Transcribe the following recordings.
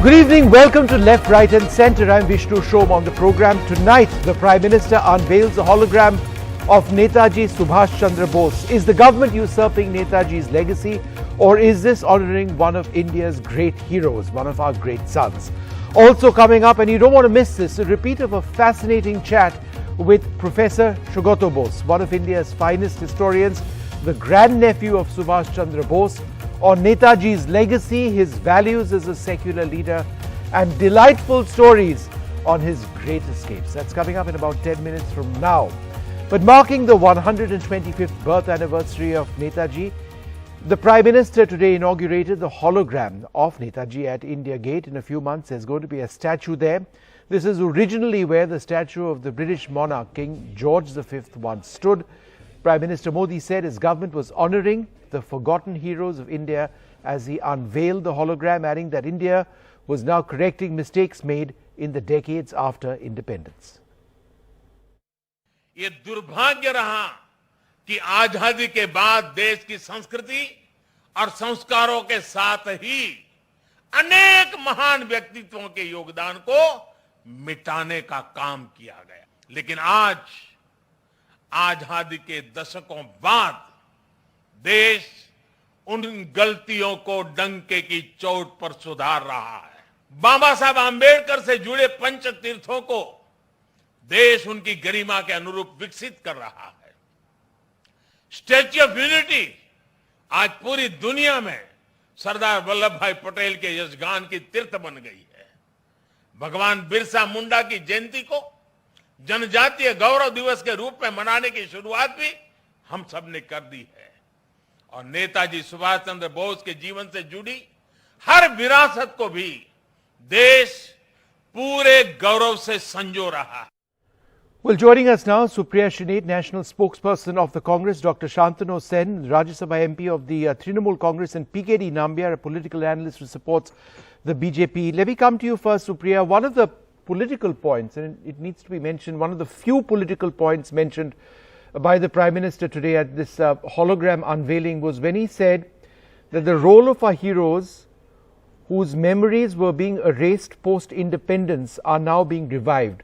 Good evening, welcome to Left, Right and Centre. I'm Vishnu Shom. On the programme tonight, the Prime Minister unveils a hologram of Netaji Subhas Chandra Bose. Is the government usurping Netaji's legacy, or is this honouring one of India's great heroes, one of our great sons? Also coming up, and you don't want to miss this, a repeat of a fascinating chat with Professor Sugato Bose, one of India's finest historians, the grandnephew of Subhas Chandra Bose, on Netaji's legacy, his values as a secular leader, and delightful stories on his great escapes. That's coming up in about 10 minutes from now. But marking the 125th birth anniversary of Netaji, the Prime Minister today inaugurated the hologram of Netaji at India Gate. In a few months, there's going to be a statue there. This is originally where the statue of the British monarch, King George V, once stood. Prime Minister Modi said his government was honouring the forgotten heroes of India as he unveiled the hologram, adding that India was now correcting mistakes made in the decades after independence. ये दुर्भाग्य रहा कि आजादी के बाद देश की संस्कृति और संस्कारों के साथ ही अनेक महान व्यक्तित्वों के योगदान को मिटाने का काम किया गया। लेकिन आज आजादी के दशकों बाद देश उन गलतियों को डंके की चोट पर सुधार रहा है। बाबा साहब आंबेडकर से जुड़े पंच तीर्थों को देश उनकी गरिमा के अनुरूप विकसित कर रहा है। स्टैच्यू ऑफ यूनिटी आज पूरी दुनिया में सरदार वल्लभ भाई पटेल के यशगान की तीर्थ बन गई है। भगवान बिरसा मुंडा की जयंती को जनजातीय गौरव दिवस के रूप में मनाने की शुरुआत भी हम सब ने कर दी है। और नेताजी सुभाष चंद्र बोस के जीवन से जुड़ी हर विरासत को भी देश पूरे गौरव से संजो रहा है। Well, joining us now, Supriya Shinate, National Spokesperson of the Congress, Dr. Shantanu Sen, Rajya Sabha MP of the Trinamool Congress, and PKD Nambiar, a political analyst who supports the BJP. Let me come to you first, Supriya. One of the political points, and it needs to be mentioned, one of the few political points mentioned by the Prime Minister today at this hologram unveiling was when he said that the role of our heroes whose memories were being erased post-independence are now being revived.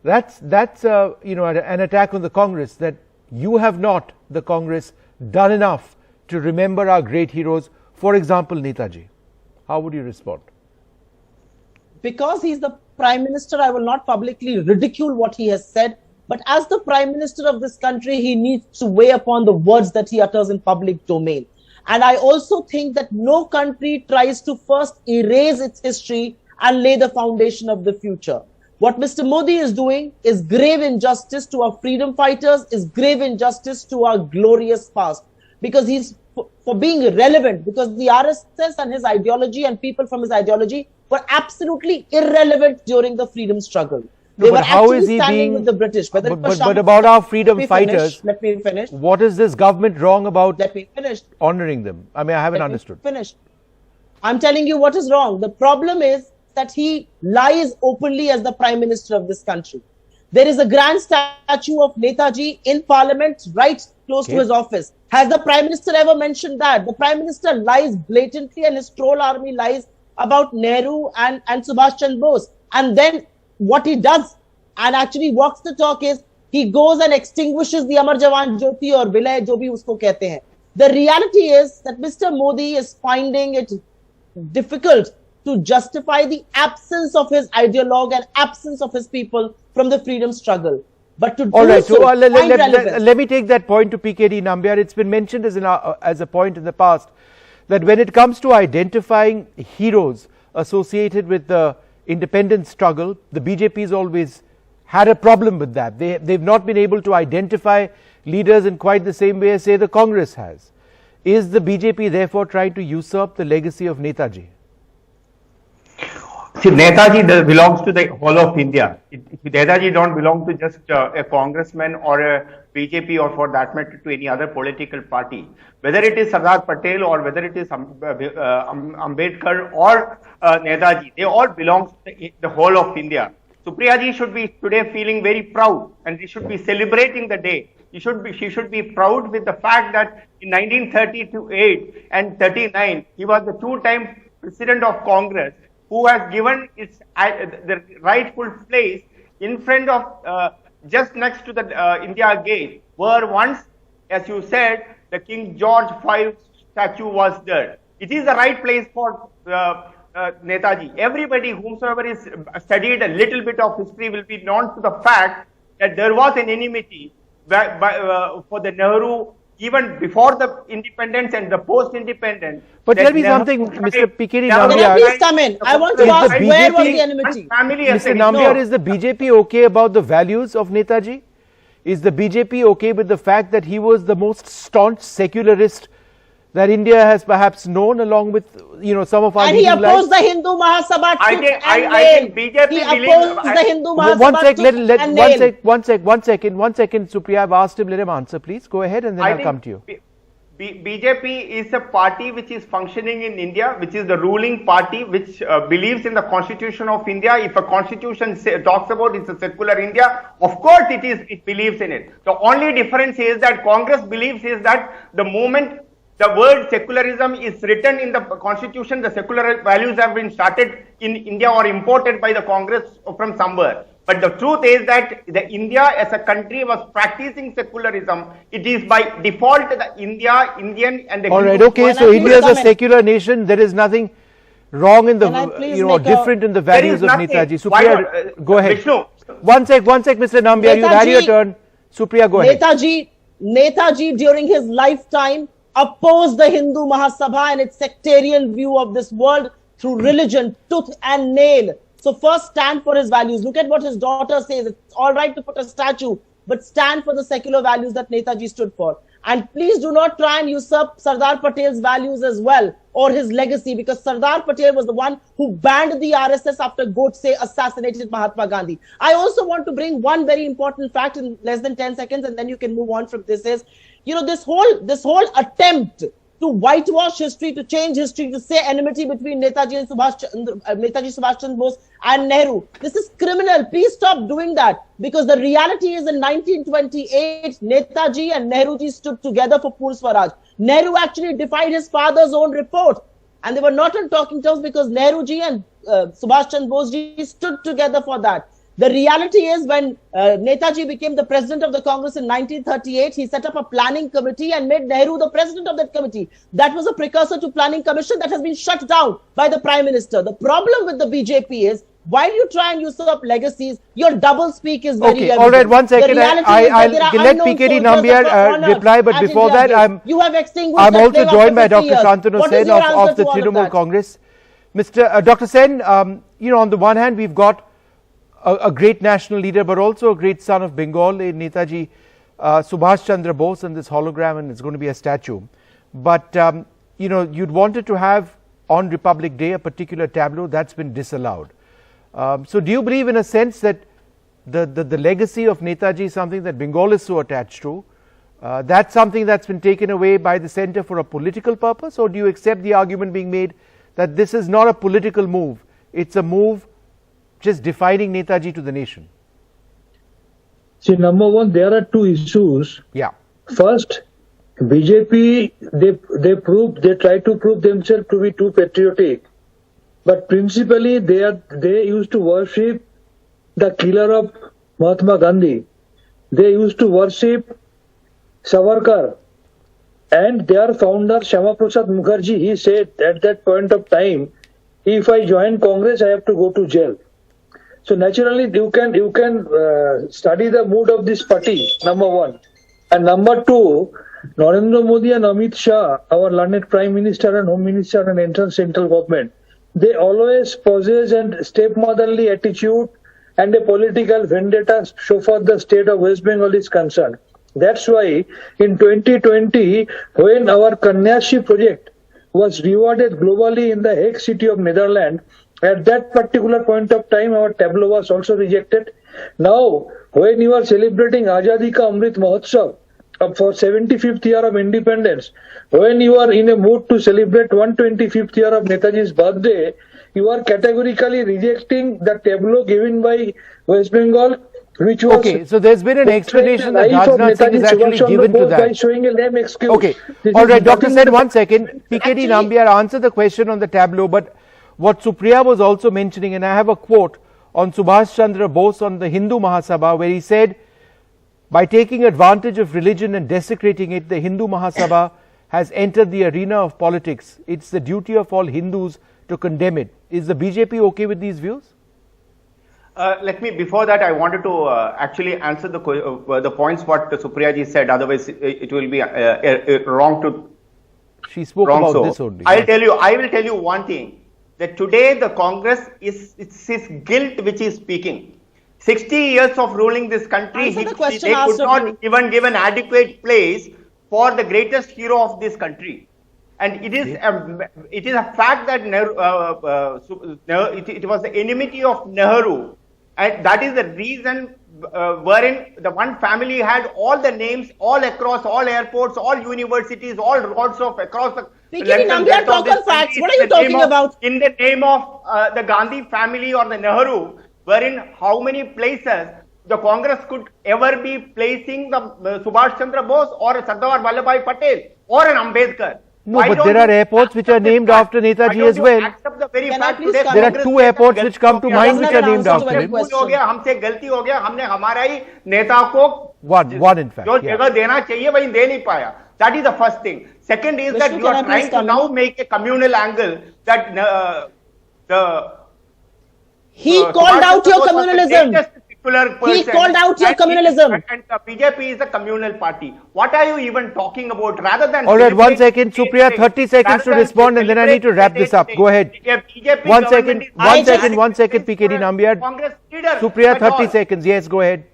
That's an attack on the Congress, that you have not, the Congress, done enough to remember our great heroes. For example, Netaji. How would you respond? Because he's the Prime Minister, I will not publicly ridicule what he has said. But as the Prime Minister of this country, he needs to weigh upon the words that he utters in public domain. And I also think that no country tries to first erase its history and lay the foundation of the future. What Mr. Modi is doing is grave injustice to our freedom fighters, is grave injustice to our glorious past. Because he's for being relevant, because the RSS and his ideology and people from his ideology were absolutely irrelevant during the freedom struggle. They were actually standing with the British. But about our freedom fighters, let me finish. What is this government wrong about Let me finish. Honouring them? I mean, I haven't understood. Finish. I'm telling you what is wrong. The problem is that he lies openly as the Prime Minister of this country. There is a grand statue of Netaji in Parliament right close to his office. Has the Prime Minister ever mentioned that? The Prime Minister lies blatantly, and his troll army lies about Nehru and Subhash Chandra Bose. And then what he does and actually walks the talk is he goes and extinguishes the Amar Jawan Jyoti or Vilay jo bhi usko kehte hain. The reality is that Mr. Modi is finding it difficult to justify the absence of his ideologue and absence of his people from the freedom struggle. But to do so, let me take that point to PKD Nambiar. It's been mentioned as a point in the past that when it comes to identifying heroes associated with the independence struggle, the BJP has always had a problem with that. They've not been able to identify leaders in quite the same way as, say, the Congress has. Is the BJP therefore trying to usurp the legacy of Netaji? See, Netaji belongs to the whole of India. Netaji don't belong to just a congressman or a BJP or for that matter to any other political party. Whether it is Sardar Patel or whether it is Ambedkar or Netaji, they all belong to the whole of India. Supriya ji should be today feeling very proud, and we should be celebrating the day. She should be proud with the fact that in 1938 and 39, he was the two-time president of Congress. who has given its the rightful place in front of just next to the India Gate, where once, as you said, the King George V statue was there. It is the right place for Netaji. Everybody, whomsoever is studied a little bit of history, will be known to the fact that there was an enmity for the Nehru even before the independence and the post-independence. But tell me something, Mr. PKD Can I Nambiar. please come in? I want to ask, where was the enmity? Mr. Nambiar, is the BJP okay about the values of Netaji? Is the BJP okay with the fact that he was the most staunch secularist that India has perhaps known, along with, some of our leading lights? And he opposed the Hindu Mahasabha I think BJP He opposed the Hindu Mahasabha One second, Supriya, I've asked him, let him answer, please. Go ahead and then I'll come to you. BJP is a party which is functioning in India, which is the ruling party, which believes in the Constitution of India. If a Constitution talks about it's a secular India, of course it believes in it. The only difference is that Congress believes is that the moment the word secularism is written in the Constitution, the secular values have been started in India or imported by the Congress from somewhere. But the truth is that the India as a country was practicing secularism. It is by default the Indian and the Alright, okay, so India is a secular nation. There is nothing wrong in the, different in the values of Netaji. Supriya, go ahead. Vishnu. One sec, Mr. Nambiar, you've had your turn. Supriya, go ahead. Netaji during his lifetime opposed the Hindu Mahasabha and its sectarian view of this world through religion, tooth and nail. So first stand for his values. Look at what his daughter says. It's all right to put a statue, but stand for the secular values that Netaji stood for. And please do not try and usurp Sardar Patel's values as well, or his legacy, because Sardar Patel was the one who banned the RSS after Godse assassinated Mahatma Gandhi. I also want to bring one very important fact in less than 10 seconds, and then you can move on from this is, this whole attempt to whitewash history, to change history, to say enmity between Netaji Subhas Chandra Bose and Nehru. This is criminal. Please stop doing that, because the reality is in 1928, Netaji and Nehruji stood together for Pur Swaraj. Nehru actually defied his father's own report, and they were not on talking terms because Nehruji and Subhas Chandra Bose stood together for that. The reality is when Netaji became the president of the Congress in 1938, he set up a planning committee and made Nehru the president of that committee. That was a precursor to planning commission that has been shut down by the prime minister. The problem with the BJP is, while you try and usurp legacies, your double speak is very evident. All right, 1 second. I'll let PKD Nambiar reply, but before that, I'm also joined by Dr. Shantanu Sen of the Trinamool Congress. Dr. Sen, on the one hand, we've got a great national leader, but also a great son of Bengal, Netaji Subhas Chandra Bose, and this hologram, and it's going to be a statue. But, you'd wanted to have on Republic Day a particular tableau that's been disallowed. So do you believe in a sense that the legacy of Netaji is something that Bengal is so attached to? That's something that's been taken away by the centre for a political purpose, or do you accept the argument being made that this is not a political move, it's a move just defining Netaji to the nation? See, number one, there are two issues. Yeah. First, BJP, they try to prove themselves to be too patriotic, but principally they used to worship the killer of Mahatma Gandhi. They used to worship Savarkar, and their founder Shyama Prasad Mukherjee, he said at that point of time, if I join Congress, I have to go to jail. So naturally, you can study the mood of this party, number one. And number two, Narendra Modi and Amit Shah, our learned Prime Minister and Home Minister and entire central government, they always possess a stepmotherly attitude and a political vendetta so far the state of West Bengal is concerned. That's why in 2020, when our Kanyashi project was rewarded globally in the Hague city of Netherlands, at that particular point of time, our tableau was also rejected. Now, when you are celebrating Azadi Ka Amrit Mahotsav for 75th year of independence, when you are in a mood to celebrate 125th year of Netaji's birthday, you are categorically rejecting the tableau given by West Bengal, which was... Okay, so there's been an explanation that Rajnath Singh is actually given to that. By showing a lame excuse. Okay, all right, Dr. Sen, 1 second. PKD Nambiar answered the question on the tableau, but what Supriya was also mentioning, and I have a quote on Subhash Chandra Bose on the Hindu Mahasabha, where he said, by taking advantage of religion and desecrating it, the Hindu Mahasabha has entered the arena of politics. It's the duty of all Hindus to condemn it. Is the BJP okay with these views? Before that, I wanted to actually answer the points what Supriya ji said. Otherwise, it will be wrong to. She spoke about this only. I will tell you one thing, that today the Congress it's his guilt which is speaking. 60 years of ruling this country, they could not even give an adequate place for the greatest hero of this country. And it is a fact that it was the enmity of Nehru, and that is the reason wherein the one family had all the names all across all airports, all universities, all roads of across the Nambiar, talk on facts. What are you talking about? In the name of the Gandhi family or the Nehru, wherein how many places the Congress could ever be placing the Subhash Chandra Bose or Sardar Vallabhbhai Patel or an Ambedkar. No, but there are airports which are named after Netaji as well. There are two airports which come to mind which are named after him. हमसे गलती हो गया, हमने हमारा ही नेता को one in fact जो जगह देना चाहिए वही दे नहीं पाया. That is the first thing. Second is that you are trying to now make a communal angle that he called out your communalism. He called out your communalism. And the BJP is a communal party. What are you even talking about? Rather than... All right, 1 second, Supriya, 30 seconds to respond and then I need to wrap this up. Go ahead. 1 second, PKD Nambiar. Supriya, 30 seconds. Yes, go ahead.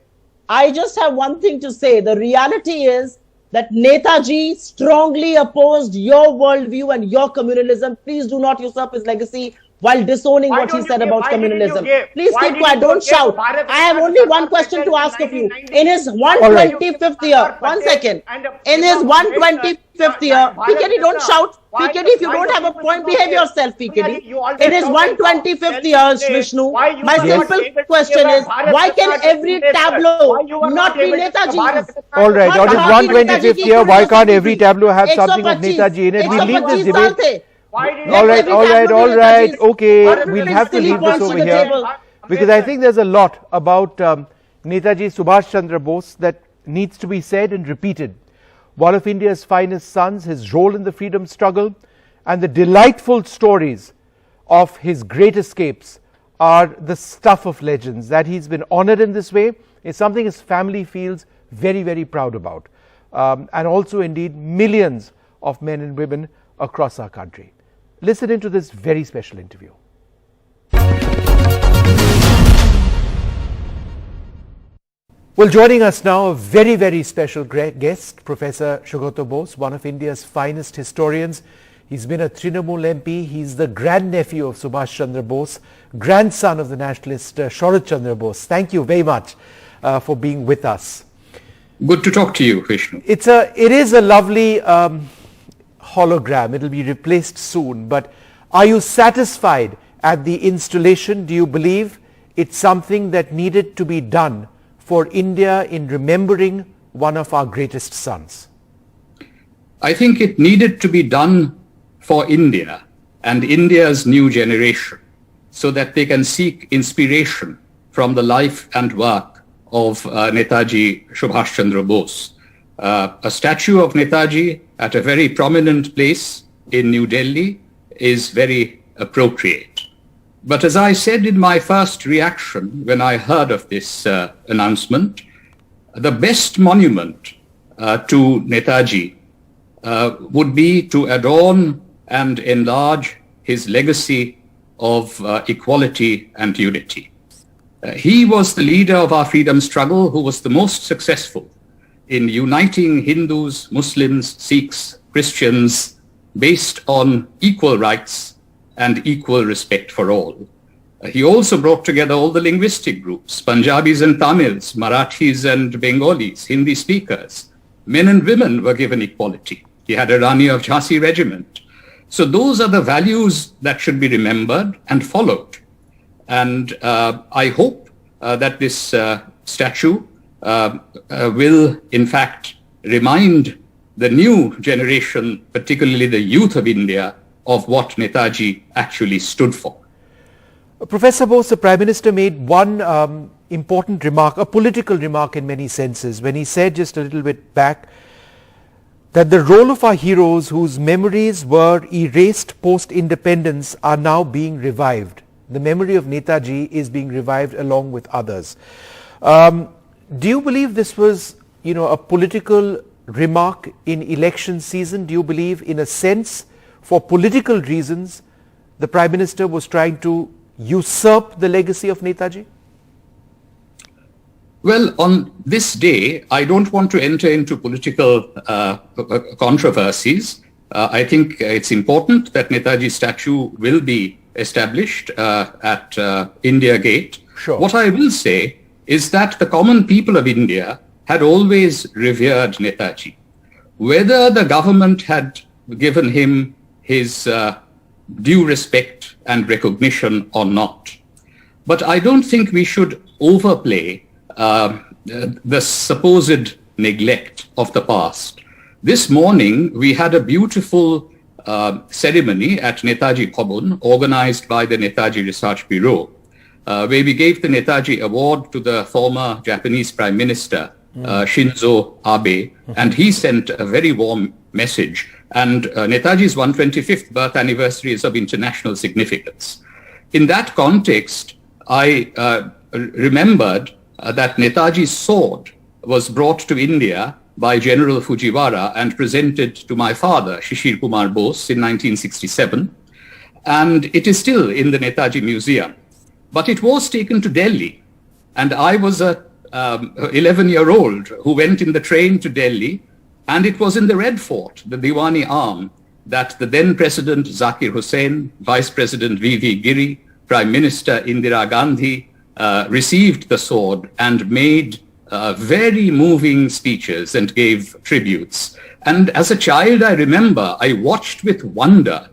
I just have one thing to say. The reality is that Netaji strongly opposed your worldview and your communalism. Please do not usurp his legacy while disowning what he said about communalism. Please keep quiet, don't shout. I have only one question to ask of you. In his 125th year, 1 second, in his 125th year, PKD, don't shout. PKD, if you don't have a point, behave yourself, PKD. In his 125th year, Vishnu, my simple question is, why can every tableau not be Netaji's? All right, on his 125th year, why can't every tableau have something of Netaji in it? We leave this debate. All right. Okay, we'll have to leave this over here because I think there's a lot about Netaji Subhash Chandra Bose that needs to be said and repeated. One of India's finest sons, his role in the freedom struggle, and the delightful stories of his great escapes are the stuff of legends. That he's been honored in this way is something his family feels very, very proud about. And also, indeed, millions of men and women across our country. Listen into this very special interview. Well, joining us now, a very, very special guest, Professor Sugato Bose, one of India's finest historians. He's been a Trinamool MP. He's the grandnephew of Subhash Chandra Bose, grandson of the nationalist Sharat Chandra Bose. Thank you very much for being with us. Good to talk to you, Vishnu. It is a lovely hologram. It will be replaced soon. But are you satisfied at the installation? Do you believe it's something that needed to be done for India in remembering one of our greatest sons? I think it needed to be done for India and India's new generation so that they can seek inspiration from the life and work of Netaji Subhas Chandra Bose. A statue of Netaji at a very prominent place in New Delhi is very appropriate. But as I said in my first reaction when I heard of this announcement, the best monument to Netaji would be to adorn and enlarge his legacy of equality and unity. He was the leader of our freedom struggle who was the most successful in uniting Hindus, Muslims, Sikhs, Christians, based on equal rights and equal respect for all. He also brought together all the linguistic groups, Punjabis and Tamils, Marathis and Bengalis, Hindi speakers. Men and women were given equality. He had a Rani of Jhansi regiment. So those are the values that should be remembered and followed. And I hope that this statue will, in fact, remind the new generation, particularly the youth of India, of what Netaji actually stood for. Professor Bose, the Prime Minister made one important remark, a political remark in many senses, when he said just a little bit back that the role of our heroes whose memories were erased post-independence are now being revived. The memory of Netaji is being revived along with others. Do you believe this was, a political remark in election season? Do you believe, in a sense, for political reasons, the Prime Minister was trying to usurp the legacy of Netaji? Well, on this day, I don't want to enter into political controversies. I think it's important that Netaji's statue will be established at India Gate. Sure. What I will say is that the common people of India had always revered Netaji. Whether the government had given him his due respect and recognition or not. But I don't think we should overplay the supposed neglect of the past. This morning, we had a beautiful ceremony at Netaji Bhavan, organized by the Netaji Research Bureau, where we gave the Netaji Award to the former Japanese Prime Minister, Shinzo Abe, and he sent a very warm message. And Netaji's 125th birth anniversary is of international significance. In that context, I remembered that Netaji's sword was brought to India by General Fujiwara and presented to my father, Shishir Kumar Bose, in 1967. And it is still in the Netaji Museum. But it was taken to Delhi. And I was a 11-year-old who went in the train to Delhi. And it was in the Red Fort, the Diwani arm, that the then President Zakir Hussain, Vice President V.V. Giri, Prime Minister Indira Gandhi received the sword and made very moving speeches and gave tributes. And as a child, I remember I watched with wonder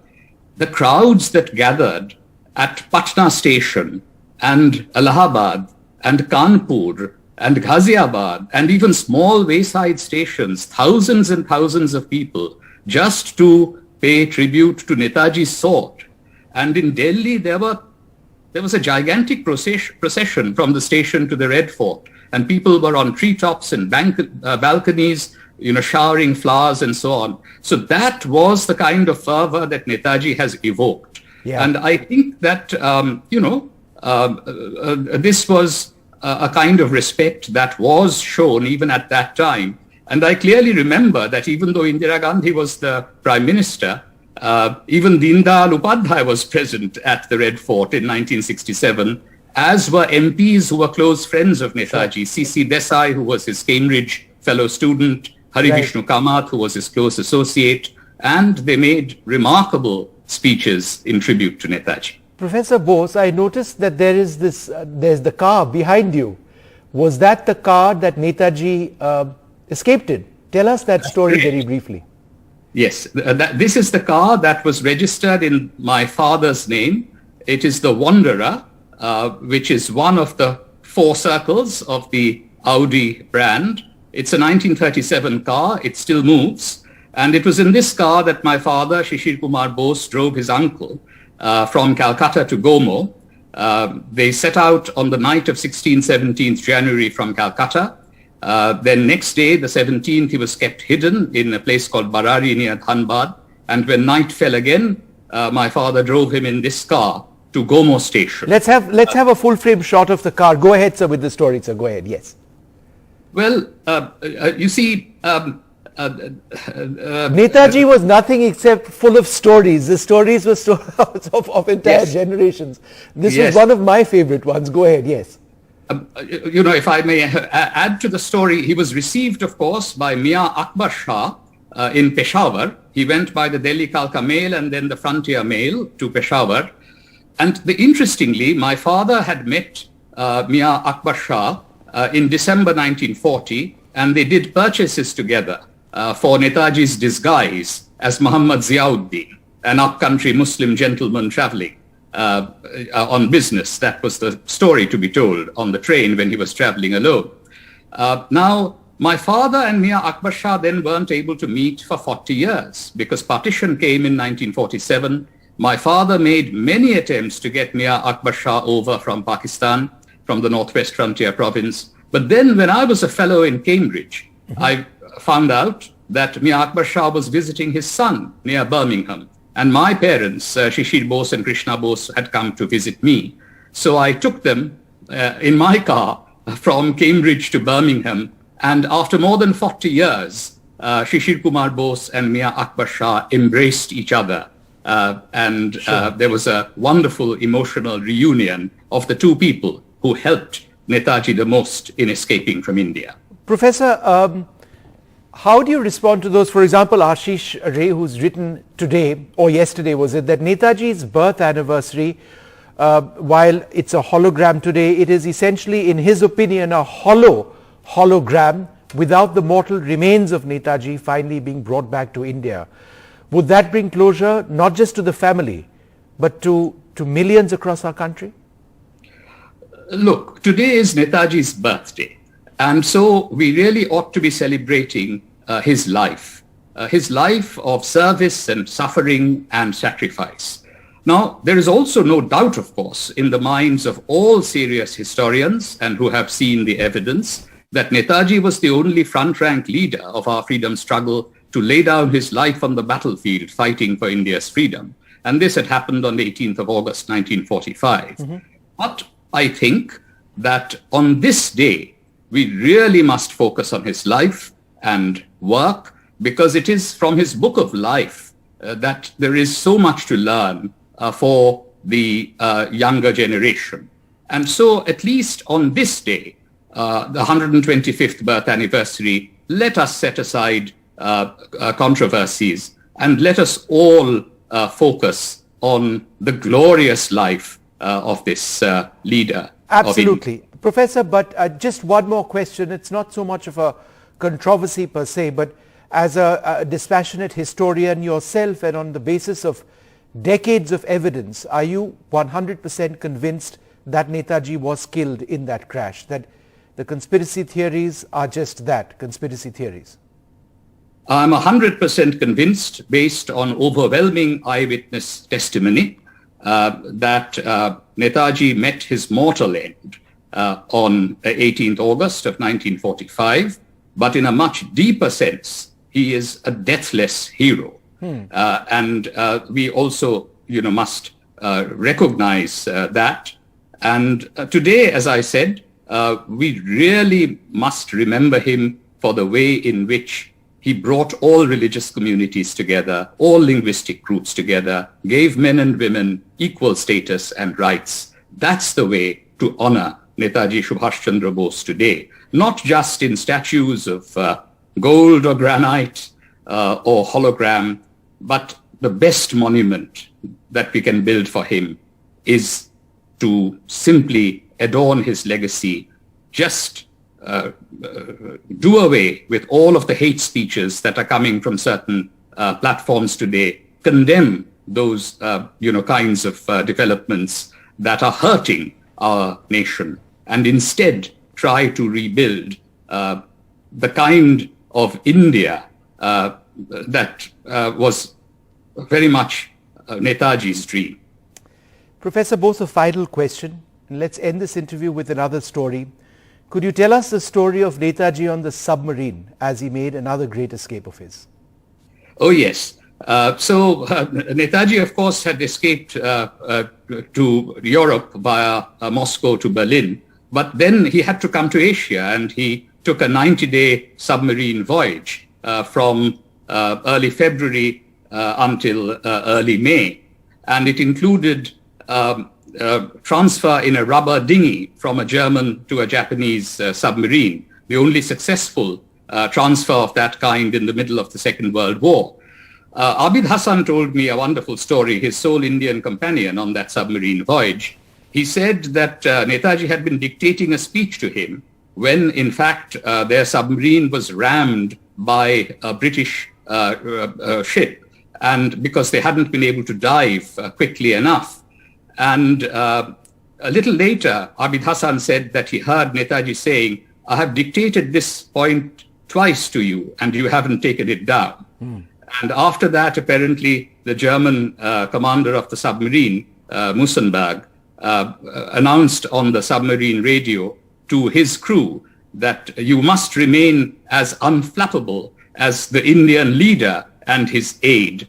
the crowds that gathered at Patna Station and Allahabad and Kanpur and Ghaziabad and even small wayside stations, thousands and thousands of people, just to pay tribute to Netaji's sword. And in Delhi, there was a gigantic procession from the station to the Red Fort, and people were on treetops and balconies, showering flowers and so on. So that was the kind of fervor that Netaji has evoked. Yeah. And I think that, this was a kind of respect that was shown even at that time. And I clearly remember that even though Indira Gandhi was the Prime Minister, even Deen Dayal Upadhyay was present at the Red Fort in 1967, as were MPs who were close friends of Netaji, C.C. Desai, who was his Cambridge fellow student, Hari Vishnu Kamath, who was his close associate, and they made remarkable speeches in tribute to Netaji. Professor Bose, I noticed that there's the car behind you. Was that the car that Netaji escaped in? Tell us that story very briefly. Yes, this is the car that was registered in my father's name. It is the Wanderer, which is one of the four circles of the Audi brand. It's a 1937 car. It still moves. And it was in this car that my father, Shishir Kumar Bose, drove his uncle from Calcutta to Gomo. They set out on the night of 16th-17th January from Calcutta. Then next day, the 17th, he was kept hidden in a place called Barari near Dhanbad. And when night fell again, my father drove him in this car to Gomo station. Let's have a full frame shot of the car. Go ahead, sir, with the story, sir. Go ahead. Yes. Well, you see, Netaji was nothing except full of stories. The stories were of entire generations. This was one of my favorite ones. Go ahead. Yes. If I may add to the story, he was received, of course, by Mian Akbar Shah in Peshawar. He went by the Delhi Kalka Mail and then the Frontier Mail to Peshawar. And interestingly, my father had met Mian Akbar Shah in December 1940, and they did purchases together for Netaji's disguise as Muhammad Ziauddin, an upcountry Muslim gentleman traveling on business. That was the story to be told on the train when he was traveling alone. Now, My father and Mia Akbar Shah then weren't able to meet for 40 years because partition came in 1947. My father made many attempts to get Mia Akbar Shah over from Pakistan, from the Northwest Frontier province. But then when I was a fellow in Cambridge, I found out that Mia Akbar Shah was visiting his son near Birmingham. And my parents, Shishir Bose and Krishna Bose, had come to visit me. So I took them in my car from Cambridge to Birmingham. And after more than 40 years, Shishir Kumar Bose and Mia Akbar Shah embraced each other. There was a wonderful emotional reunion of the two people who helped Netaji the most in escaping from India. Professor, how do you respond to those? For example, Ashish Ray, who's written today, or yesterday was it, that Netaji's birth anniversary, while it's a hologram today, it is essentially, in his opinion, a hologram without the mortal remains of Netaji finally being brought back to India. Would that bring closure not just to the family, but to millions across our country? Look, today is Netaji's birthday. And so we really ought to be celebrating his life of service and suffering and sacrifice. Now, there is also no doubt, of course, in the minds of all serious historians and who have seen the evidence that Netaji was the only front-rank leader of our freedom struggle to lay down his life on the battlefield fighting for India's freedom. And this had happened on the 18th of August, 1945. But I think that on this day, we really must focus on his life and work, because it is from his book of life that there is so much to learn for the younger generation. And so at least on this day, the 125th birth anniversary, let us set aside controversies and let us all focus on the glorious life of this leader. Absolutely. Professor, but just one more question. It's not so much of a controversy per se, but as a dispassionate historian yourself, and on the basis of decades of evidence, are you 100% convinced that Netaji was killed in that crash, that the conspiracy theories are just that, conspiracy theories? I'm 100% convinced, based on overwhelming eyewitness testimony, that Netaji met his mortal end on 18th August of 1945, but in a much deeper sense, he is a deathless hero. And we also, must recognize that. And today, as I said, we really must remember him for the way in which he brought all religious communities together, all linguistic groups together, gave men and women equal status and rights. That's the way to honor Netaji Subhas Chandra Bose today, not just in statues of gold or granite or hologram, but the best monument that we can build for him is to simply adorn his legacy, just do away with all of the hate speeches that are coming from certain platforms today, condemn those kinds of developments that are hurting our nation, and instead try to rebuild the kind of India that was very much Netaji's dream. Professor Bose, a final question, and let's end this interview with another story. Could you tell us the story of Netaji on the submarine as he made another great escape of his? Oh, yes. So Netaji, of course, had escaped to Europe via Moscow to Berlin, but then he had to come to Asia, and he took a 90-day submarine voyage from early February until early May. And it included transfer in a rubber dinghy from a German to a Japanese submarine, the only successful transfer of that kind in the middle of the Second World War. Abid Hassan told me a wonderful story, his sole Indian companion on that submarine voyage. He said that Netaji had been dictating a speech to him when, in fact, their submarine was rammed by a British ship, and because they hadn't been able to dive quickly enough. And a little later, Abid Hassan said that he heard Netaji saying, "I have dictated this point twice to you and you haven't taken it down. And after that, apparently, the German commander of the submarine, Mussenberg, announced on the submarine radio to his crew that you must remain as unflappable as the Indian leader and his aide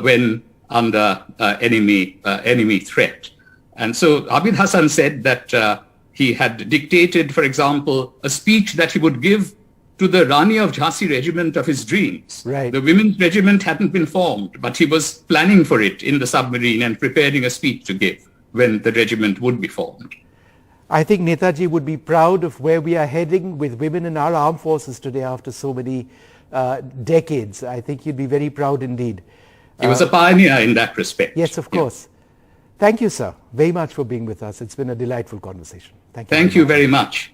when under enemy threat. And so Abid Hassan said that he had dictated, for example, a speech that he would give to the Rani of Jhansi regiment of his dreams. Right. The women's regiment hadn't been formed, but he was planning for it in the submarine and preparing a speech to give when the regiment would be formed. I think Netaji would be proud of where we are heading with women in our armed forces today after so many decades. I think he'd be very proud indeed. He was a pioneer in that respect. Yes, of course. Thank you, sir, very much for being with us. It's been a delightful conversation. Thank you. Thank you very much.